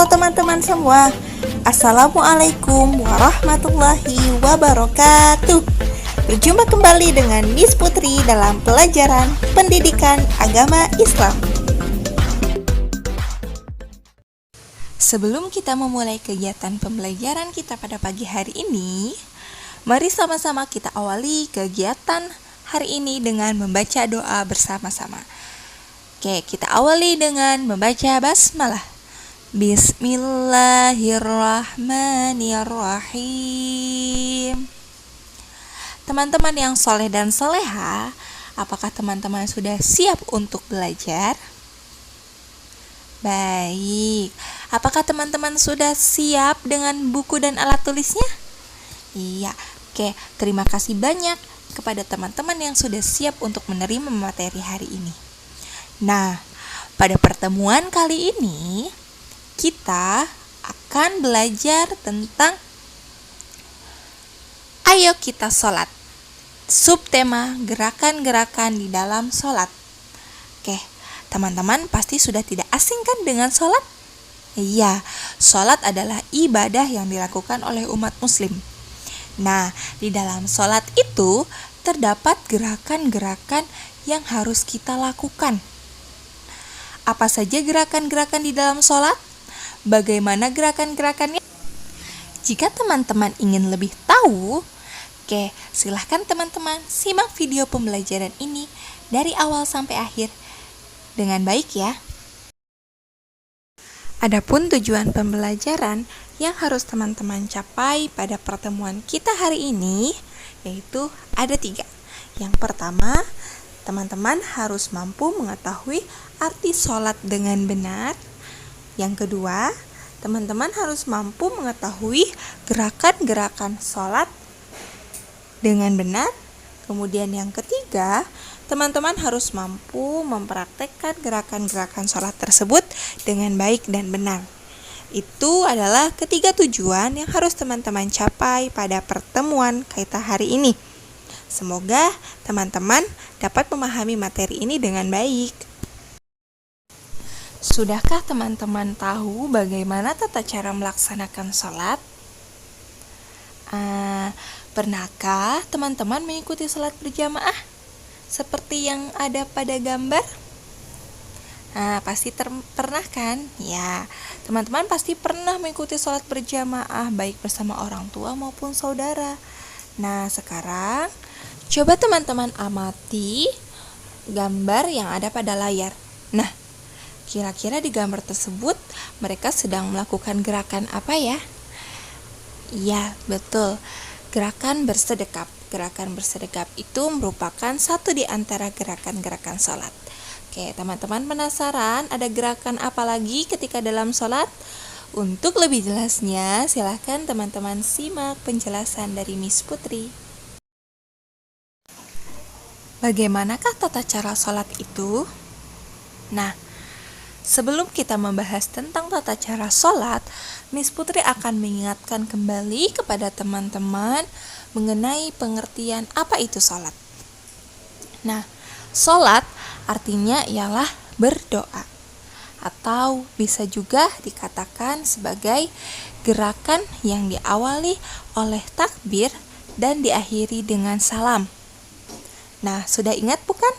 Halo teman-teman semua, Assalamualaikum warahmatullahi wabarakatuh. Berjumpa kembali dengan Miss Putri dalam pelajaran pendidikan agama Islam. Sebelum kita memulai kegiatan pembelajaran kita pada pagi hari ini, mari sama-sama kita awali kegiatan hari ini dengan membaca doa bersama-sama. Oke, kita awali dengan membaca basmalah. Bismillahirrahmanirrahim. Teman-teman yang soleh dan soleha, apakah teman-teman sudah siap untuk belajar? Baik, apakah teman-teman sudah siap dengan buku dan alat tulisnya? Iya, oke, terima kasih banyak kepada teman-teman yang sudah siap untuk menerima materi hari ini. Nah, pada pertemuan kali ini, kita akan belajar tentang Ayo Kita Sholat. Subtema gerakan-gerakan di dalam sholat. Oke, teman-teman pasti sudah tidak asing kan dengan sholat? Iya, sholat adalah ibadah yang dilakukan oleh umat muslim. Nah, di dalam sholat itu terdapat gerakan-gerakan yang harus kita lakukan. Apa saja gerakan-gerakan di dalam sholat? Bagaimana gerakan-gerakannya? Jika teman-teman ingin lebih tahu, silahkan teman-teman simak video pembelajaran ini dari awal sampai akhir dengan baik ya. Adapun tujuan pembelajaran yang harus teman-teman capai pada pertemuan kita hari ini, yaitu ada 3. Yang pertama, teman-teman harus mampu mengetahui arti sholat dengan benar. Yang kedua, teman-teman harus mampu mengetahui gerakan-gerakan sholat dengan benar. Kemudian yang ketiga, teman-teman harus mampu mempraktekkan gerakan-gerakan sholat tersebut dengan baik dan benar. Itu adalah ketiga tujuan yang harus teman-teman capai pada pertemuan kita hari ini. Semoga teman-teman dapat memahami materi ini dengan baik. Sudahkah teman-teman tahu bagaimana tata cara melaksanakan sholat? Pernahkah teman-teman mengikuti sholat berjamaah seperti yang ada pada gambar? Pasti pernah kan? Ya, teman-teman pasti pernah mengikuti sholat berjamaah baik bersama orang tua maupun saudara. Nah, sekarang coba teman-teman amati gambar yang ada pada layar. Nah, kira-kira di gambar tersebut mereka sedang melakukan gerakan apa ya? Iya, betul. Gerakan bersedekap. Gerakan bersedekap itu merupakan satu di antara gerakan-gerakan sholat. Oke, teman-teman penasaran ada gerakan apa lagi ketika dalam sholat? Untuk lebih jelasnya, silahkan teman-teman simak penjelasan dari Miss Putri. Bagaimanakah tata cara sholat itu? Nah, sebelum kita membahas tentang tata cara sholat, Miss Putri akan mengingatkan kembali kepada teman-teman mengenai pengertian apa itu sholat. Nah, sholat artinya ialah berdoa, atau bisa juga dikatakan sebagai gerakan yang diawali oleh takbir dan diakhiri dengan salam. Nah, sudah ingat bukan?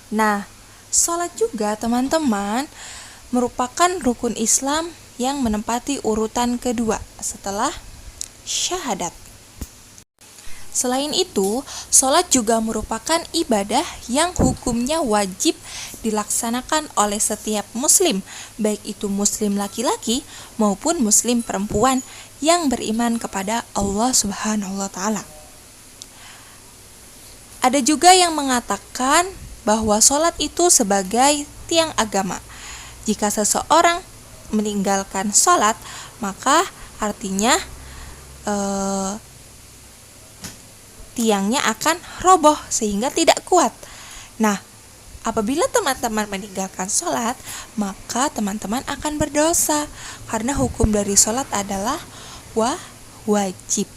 Nah, sholat juga teman-teman merupakan rukun Islam yang menempati urutan kedua setelah syahadat. Selain itu, sholat juga merupakan ibadah yang hukumnya wajib dilaksanakan oleh setiap muslim, baik itu muslim laki-laki maupun muslim perempuan yang beriman kepada Allah Subhanahu wa Ta'ala. Ada juga yang mengatakan bahwa sholat itu sebagai tiang agama. Jika seseorang meninggalkan sholat, maka artinya tiangnya akan roboh sehingga tidak kuat. Nah, apabila teman-teman meninggalkan sholat, maka teman-teman akan berdosa karena hukum dari sholat adalah wajib.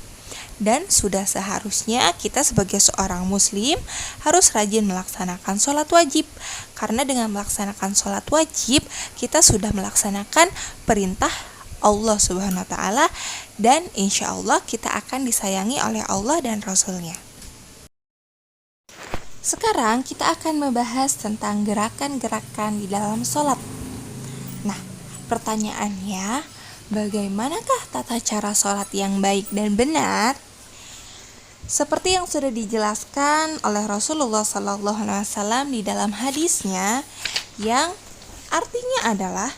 Dan sudah seharusnya kita sebagai seorang muslim harus rajin melaksanakan sholat wajib. Karena dengan melaksanakan sholat wajib, kita sudah melaksanakan perintah Allah Subhanahu wa Ta'ala, dan insya Allah kita akan disayangi oleh Allah dan Rasulnya. Sekarang kita akan membahas tentang gerakan-gerakan di dalam sholat. Nah, pertanyaannya, bagaimanakah tata cara sholat yang baik dan benar? Seperti yang sudah dijelaskan oleh Rasulullah SAW di dalam hadisnya, yang artinya adalah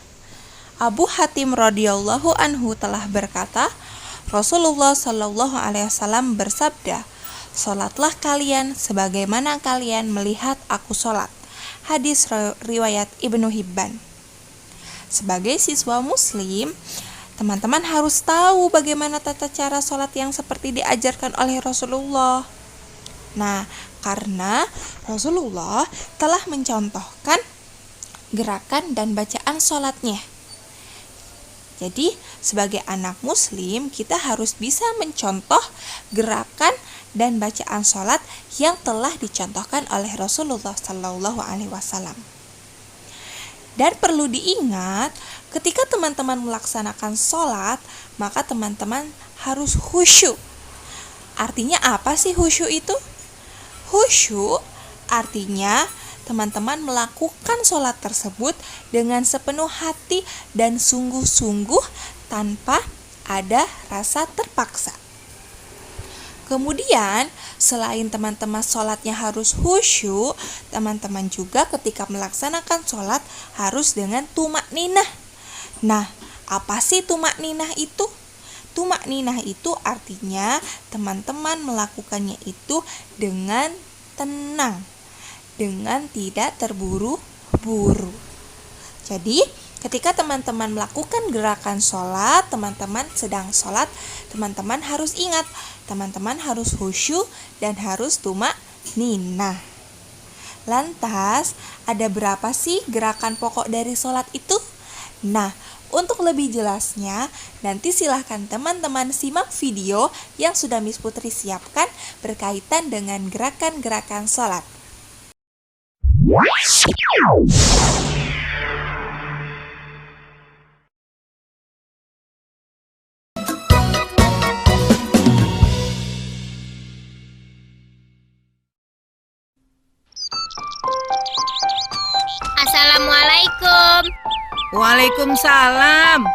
Abu Hatim radhiyallahu anhu telah berkata, Rasulullah SAW bersabda, "Sholatlah kalian sebagaimana kalian melihat aku sholat." Hadis riwayat Ibnu Hibban. Sebagai siswa muslim, teman-teman harus tahu bagaimana tata cara sholat yang seperti diajarkan oleh Rasulullah. Nah, karena Rasulullah telah mencontohkan gerakan dan bacaan sholatnya. Jadi, sebagai anak muslim, kita harus bisa mencontoh gerakan dan bacaan sholat yang telah dicontohkan oleh Rasulullah SAW. Dan perlu diingat, ketika teman-teman melaksanakan sholat, maka teman-teman harus khusyuk. Artinya apa sih khusyuk itu? Khusyuk artinya teman-teman melakukan sholat tersebut dengan sepenuh hati dan sungguh-sungguh tanpa ada rasa terpaksa. Kemudian, selain teman-teman sholatnya harus khusyuk, teman-teman juga ketika melaksanakan sholat harus dengan tumakninah. Nah, apa sih tumakninah itu? Tumakninah itu artinya teman-teman melakukannya itu dengan tenang, dengan tidak terburu-buru. Jadi, ketika teman-teman melakukan gerakan sholat, teman-teman sedang sholat, teman-teman harus ingat, teman-teman harus khusyuk dan harus tumakninah. Lantas, ada berapa sih gerakan pokok dari sholat itu? Nah, untuk lebih jelasnya, nanti silahkan teman-teman simak video yang sudah Miss Putri siapkan berkaitan dengan gerakan-gerakan sholat. Assalamualaikum. Waalaikumsalam.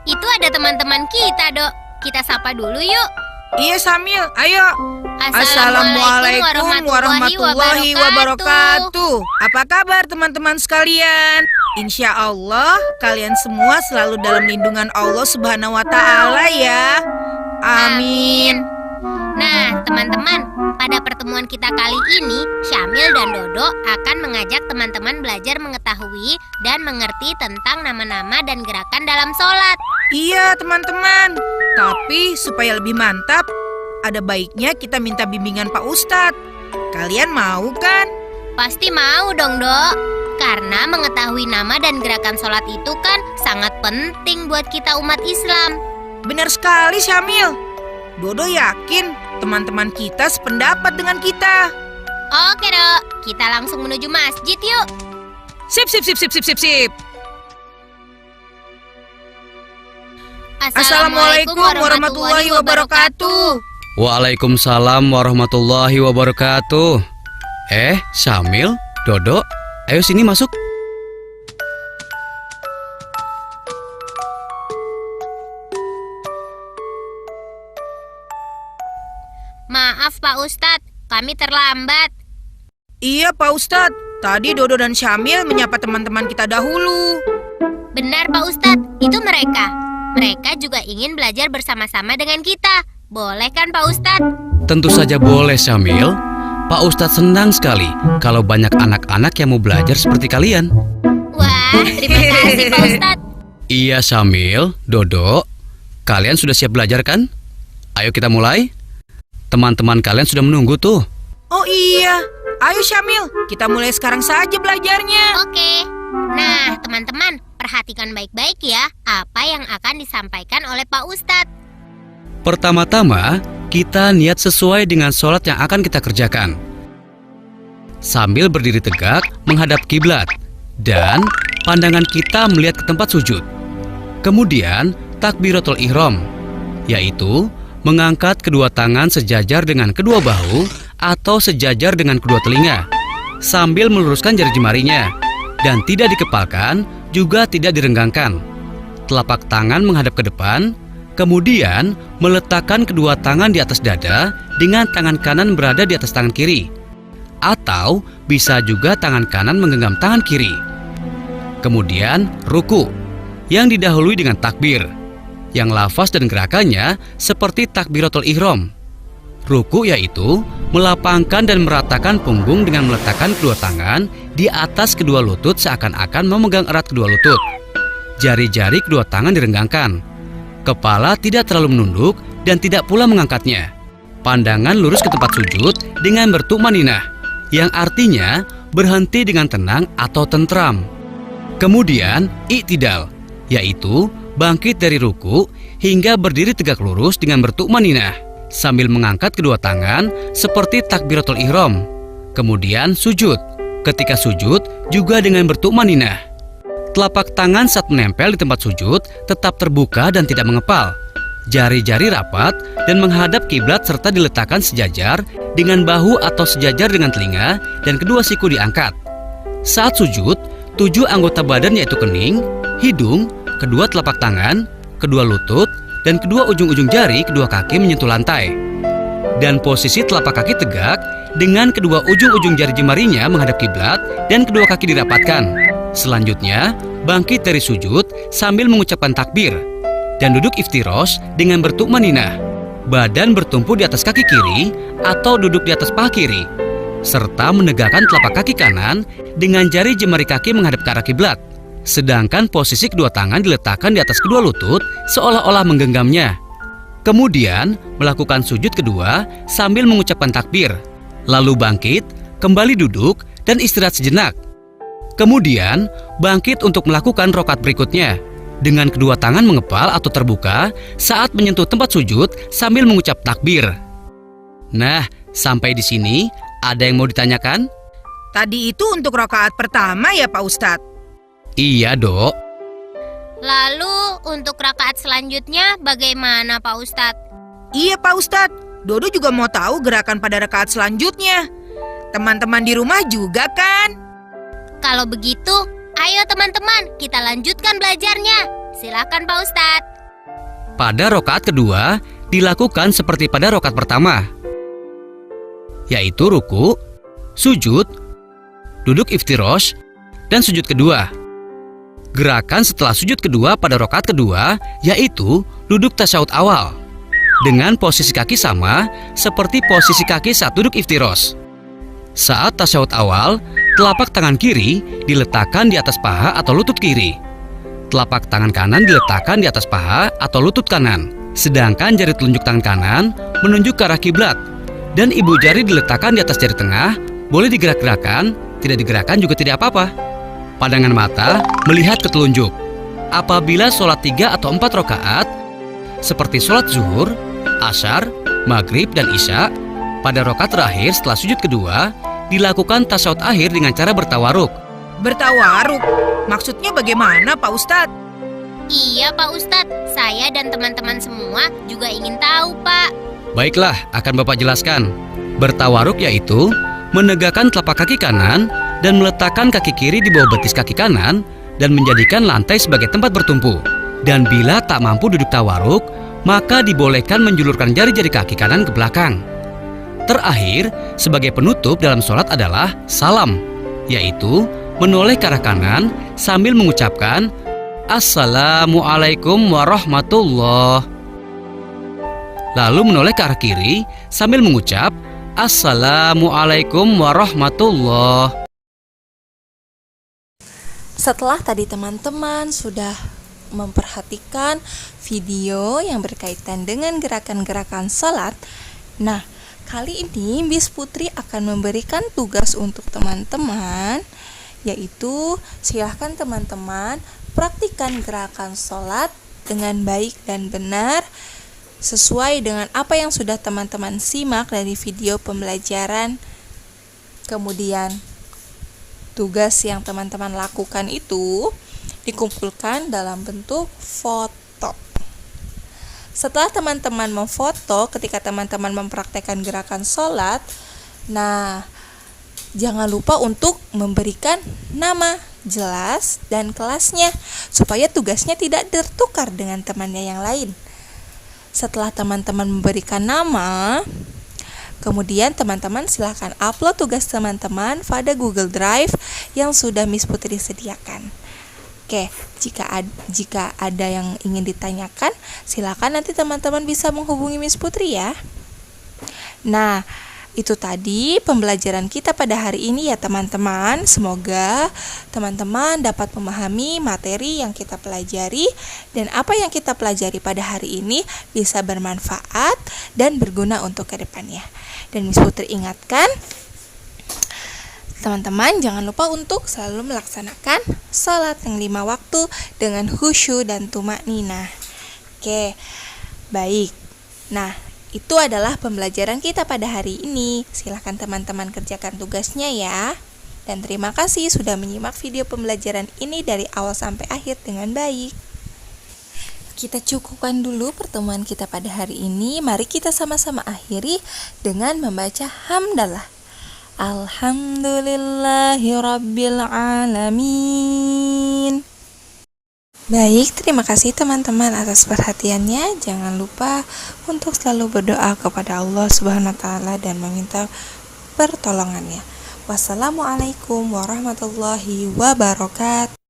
Itu ada teman-teman kita, Dok. Kita sapa dulu yuk. Iya Samil, ayo. Assalamualaikum warahmatullahi wabarakatuh. Apa kabar teman-teman sekalian? Insya Allah kalian semua selalu dalam lindungan Allah Subhanahu wa Ta'ala ya. Amin. Nah, teman-teman, pada pertemuan kita kali ini, Syamil dan Dodo akan mengajak teman-teman belajar mengetahui dan mengerti tentang nama-nama dan gerakan dalam sholat. Iya teman-teman, tapi supaya lebih mantap, ada baiknya kita minta bimbingan Pak Ustadz. Kalian mau kan? Pasti mau dong, Dok. Karena mengetahui nama dan gerakan sholat itu kan sangat penting buat kita umat Islam. Benar sekali Syamil. Dodo yakin teman-teman kita sependapat dengan kita. Oke, Dok. Kita langsung menuju masjid yuk. Sip. Assalamualaikum warahmatullahi wabarakatuh. Waalaikumsalam warahmatullahi wabarakatuh. Syamil, Dodo, ayo sini masuk. Maaf Pak Ustadz, kami terlambat. Iya Pak Ustadz, tadi Dodo dan Syamil menyapa teman-teman kita dahulu. Benar Pak Ustadz, itu mereka. Mereka juga ingin belajar bersama-sama dengan kita. Boleh kan Pak Ustadz? Tentu saja boleh Syamil. Pak Ustadz senang sekali kalau banyak anak-anak yang mau belajar seperti kalian. Wah, terima kasih Pak Ustadz. Iya Syamil, Dodo, kalian sudah siap belajar kan? Ayo kita mulai. Teman-teman kalian sudah menunggu tuh. Oh iya, ayo Syamil, kita mulai sekarang saja belajarnya. Oke. Nah, teman-teman, perhatikan baik-baik ya apa yang akan disampaikan oleh Pak Ustadz. Pertama-tama, kita niat sesuai dengan sholat yang akan kita kerjakan. Sambil berdiri tegak menghadap kiblat dan pandangan kita melihat ke tempat sujud. Kemudian, takbiratul ihram, yaitu mengangkat kedua tangan sejajar dengan kedua bahu atau sejajar dengan kedua telinga, sambil meluruskan jari jemarinya dan tidak dikepalkan, juga tidak direnggangkan. Telapak tangan menghadap ke depan, kemudian meletakkan kedua tangan di atas dada dengan tangan kanan berada di atas tangan kiri. Atau bisa juga tangan kanan menggenggam tangan kiri. Kemudian ruku, yang didahului dengan takbir, yang lafaz dan gerakannya seperti takbiratul ihram. Ruku yaitu melapangkan dan meratakan punggung dengan meletakkan kedua tangan di atas kedua lutut seakan-akan memegang erat kedua lutut. Jari-jari kedua tangan direnggangkan. Kepala tidak terlalu menunduk dan tidak pula mengangkatnya. Pandangan lurus ke tempat sujud dengan bertumaninah, yang artinya berhenti dengan tenang atau tentram. Kemudian i'tidal, yaitu bangkit dari ruku hingga berdiri tegak lurus dengan bertumaninah sambil mengangkat kedua tangan seperti takbiratul ihram. Kemudian sujud. Ketika sujud juga dengan bertumaninah. Telapak tangan saat menempel di tempat sujud tetap terbuka dan tidak mengepal. Jari-jari rapat dan menghadap kiblat serta diletakkan sejajar dengan bahu atau sejajar dengan telinga dan kedua siku diangkat. Saat sujud, 7 anggota badan yaitu kening, hidung, kedua telapak tangan, kedua lutut, dan kedua ujung-ujung jari kedua kaki menyentuh lantai. Dan posisi telapak kaki tegak dengan kedua ujung-ujung jari jemarinya menghadap kiblat dan kedua kaki dirapatkan. Selanjutnya, bangkit dari sujud sambil mengucapkan takbir dan duduk iftirosh dengan bertumaninah. Badan bertumpu di atas kaki kiri atau duduk di atas paha kiri, serta menegakkan telapak kaki kanan dengan jari jemari kaki menghadap ke arah kiblat. Sedangkan posisi kedua tangan diletakkan di atas kedua lutut seolah-olah menggenggamnya. Kemudian melakukan sujud kedua sambil mengucapkan takbir. Lalu bangkit, kembali duduk dan istirahat sejenak. Kemudian bangkit untuk melakukan rokaat berikutnya dengan kedua tangan mengepal atau terbuka saat menyentuh tempat sujud sambil mengucap takbir. Nah, sampai di sini ada yang mau ditanyakan? Tadi itu untuk rakaat pertama ya Pak Ustadz? Iya, Dok. Lalu untuk rakaat selanjutnya bagaimana Pak Ustadz? Iya Pak Ustadz, Dodo juga mau tahu gerakan pada rakaat selanjutnya. Teman-teman di rumah juga kan? Kalau begitu, ayo teman-teman kita lanjutkan belajarnya. Silakan Pak Ustadz. Pada rokaat kedua dilakukan seperti pada rokaat pertama, yaitu ruku, sujud, duduk iftirosh, dan sujud kedua. Gerakan setelah sujud kedua pada rokaat kedua yaitu duduk tasyahud awal dengan posisi kaki sama seperti posisi kaki saat duduk iftirosh. Saat tasyahud awal, telapak tangan kiri diletakkan di atas paha atau lutut kiri. Telapak tangan kanan diletakkan di atas paha atau lutut kanan. Sedangkan jari telunjuk tangan kanan menunjuk ke arah kiblat dan ibu jari diletakkan di atas jari tengah. Boleh digerak-gerakan, tidak digerakkan juga tidak apa-apa. Pandangan mata melihat ke telunjuk. Apabila sholat 3 atau 4 rakaat seperti sholat zuhur, asyar, maghrib, dan isya, pada rakaat terakhir setelah sujud kedua dilakukan tasyahud akhir dengan cara bertawaruk. Bertawaruk? Maksudnya bagaimana Pak Ustadz? Iya Pak Ustadz, saya dan teman-teman semua juga ingin tahu Pak. Baiklah, akan Bapak jelaskan. Bertawaruk yaitu menegakkan telapak kaki kanan dan meletakkan kaki kiri di bawah betis kaki kanan dan menjadikan lantai sebagai tempat bertumpu. Dan bila tak mampu duduk tawaruk, maka dibolehkan menjulurkan jari-jari kaki kanan ke belakang. Terakhir, sebagai penutup dalam sholat adalah salam, yaitu menoleh ke arah kanan sambil mengucapkan Assalamualaikum warahmatullah. Lalu menoleh ke arah kiri sambil mengucap Assalamualaikum warahmatullah. Setelah tadi teman-teman sudah memperhatikan video yang berkaitan dengan gerakan-gerakan sholat, nah kali ini Miss Putri akan memberikan tugas untuk teman-teman, yaitu silahkan teman-teman praktikkan gerakan sholat dengan baik dan benar sesuai dengan apa yang sudah teman-teman simak dari video pembelajaran. Kemudian tugas yang teman-teman lakukan itu dikumpulkan dalam bentuk foto. Setelah teman-teman memfoto ketika teman-teman mempraktekkan gerakan sholat, nah jangan lupa untuk memberikan nama jelas dan kelasnya supaya tugasnya tidak tertukar dengan temannya yang lain. Setelah teman-teman memberikan nama, kemudian teman-teman silakan upload tugas teman-teman pada Google Drive yang sudah Miss Putri sediakan. Oke, jika ada yang ingin ditanyakan, silakan nanti teman-teman bisa menghubungi Miss Putri ya. Nah, itu tadi pembelajaran kita pada hari ini ya teman-teman. Semoga teman-teman dapat memahami materi yang kita pelajari dan apa yang kita pelajari pada hari ini bisa bermanfaat dan berguna untuk kedepannya. Dan Miss Putri ingatkan, teman-teman jangan lupa untuk selalu melaksanakan sholat yang 5 waktu dengan khusyuk dan tumakninah. Oke, baik. Nah, itu adalah pembelajaran kita pada hari ini. Silahkan teman-teman kerjakan tugasnya ya. Dan terima kasih sudah menyimak video pembelajaran ini dari awal sampai akhir dengan baik. Kita cukupkan dulu pertemuan kita pada hari ini. Mari kita sama-sama akhiri dengan membaca hamdalah. Alhamdulillahirrabbilalamin. Baik, terima kasih teman-teman atas perhatiannya. Jangan lupa untuk selalu berdoa kepada Allah Subhanahu wa taala dan meminta pertolongannya. Wassalamualaikum warahmatullahi wabarakatuh.